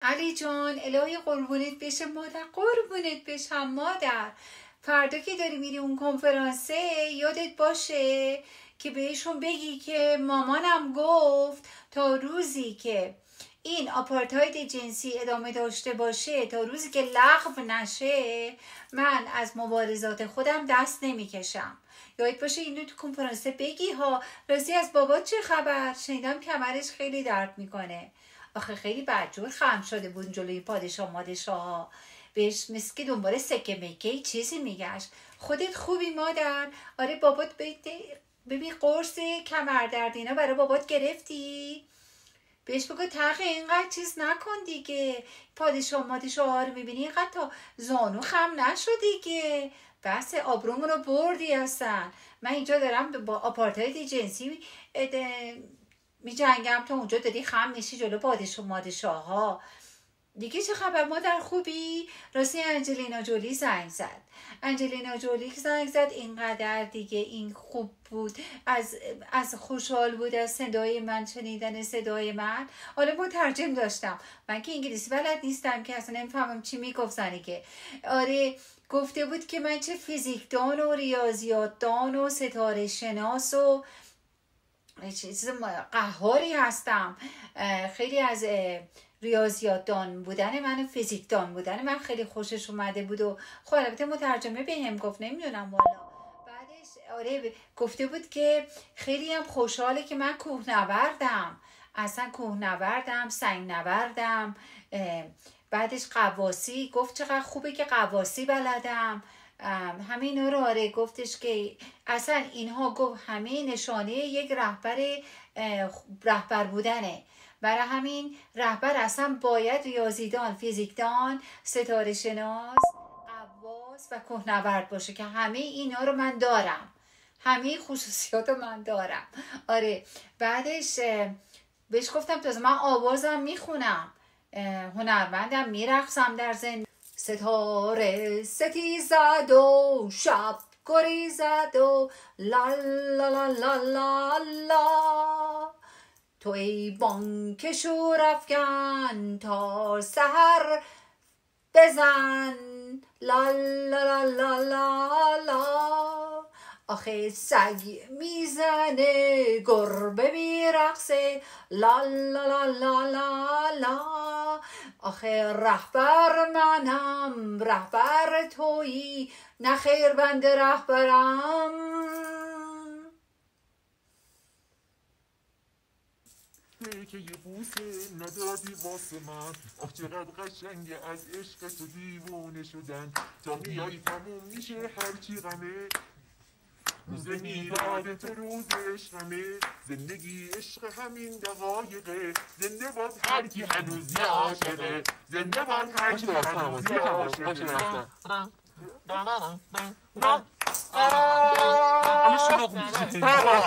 علی جان الهی قربونت بشه مادر، قربونت بشم مادر. فردا که داری میری اون کنفرانسه یادت باشه که بهشون بگی که مامانم گفت تا روزی که این آپارتاید جنسی ادامه داشته باشه، تا روزی که لغو نشه، من از مبارزات خودم دست نمیکشم. یادت باشه اینو تو کنفرانسه بگی ها. راستی از بابات چه خبر؟ شنیدم کمرش خیلی درد میکنه. آخه خیلی بدجور خم شده بود جلوی پادشاه ها. بهش مثل که دنبال سکه مکه چیزی میگشت. خودت خوبی مادر؟ آره بابات ببین قرص کمردرد اینا برای بابات گرفتی؟ بهش بگو تقی اینقدر چیز نکن دیگه. پادشاه ها رو میبینی اینقدر تا زانو خم نشو دیگه. بس آبرومون رو بردی هستن. من اینجا دارم با آپارتاید جنسی می جنگم، تو اونجا داری خم میشی جلو پادشاه ها. دیگه چه خبر مادر خوبی؟ راستی انجلینا جولی زنگ زد اینقدر دیگه این خوب بود، از خوشحال بود از صدای من، شنیدن صدای من. حالا مترجم داشتم، من که انگلیسی بلد نیستم که اصلا نمیفهمم چی میگفت زنی که. آره گفته بود که من چه فیزیکدان و ریاضیاتدان و ستاره شناس و چیز قهاری هستم. خیلی از ریاضیاتدان بودن من و فیزیکدان بودن من خیلی خوشش اومده بود و خب البته مترجمه بهم گفت، نمیدونم والا. بعدش آره گفته بود که خیلی هم خوشحاله که من کوهنوردم، اصلا کوهنوردم، سنگ نوردم. بعدش قواسی، گفت چقدر خوبه که قواسی بلدم. همین رو آره گفتش که اصلا اینها گفت همه نشانه یک رهبر بودنه. برای همین رهبر اصلا باید ریاضیدان، فیزیکدان، ستاره شناس، قواس و کوهنورد باشه که همه اینا رو من دارم، همه خصوصیات رو من دارم. آره بعدش بهش گفتم تازه من آوازم میخونم، هنرمندم، میرقصم در زندگی. ستاره ستیزد و شب گریزد و لا لا لا لا لا لا، تو ای بانک شور افکن تا سحر بزن لا لا لا لا لا لا. آخه سگ میزنه گربه میرقصه لا لا لا لا لا لا. آخه رهبر منم رهبر تویی، نخیر بنده رهبرم. که یه بوسه ندادی واسه من، آخ چقدر قشنگه از عشق تو دیوونه شدن. تا میایی تموم میشه هرچی غمه، روز میلاد تو روز عشقمه. زندگی عشق همین دقایقه، زنده باد هر کی هنوز یه عاشقه، زنده باد هر کی هنوز یه عاشقه.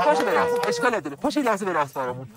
پاشو برقص، اشکال نداره، پاشو یه لحظه برقص برامون.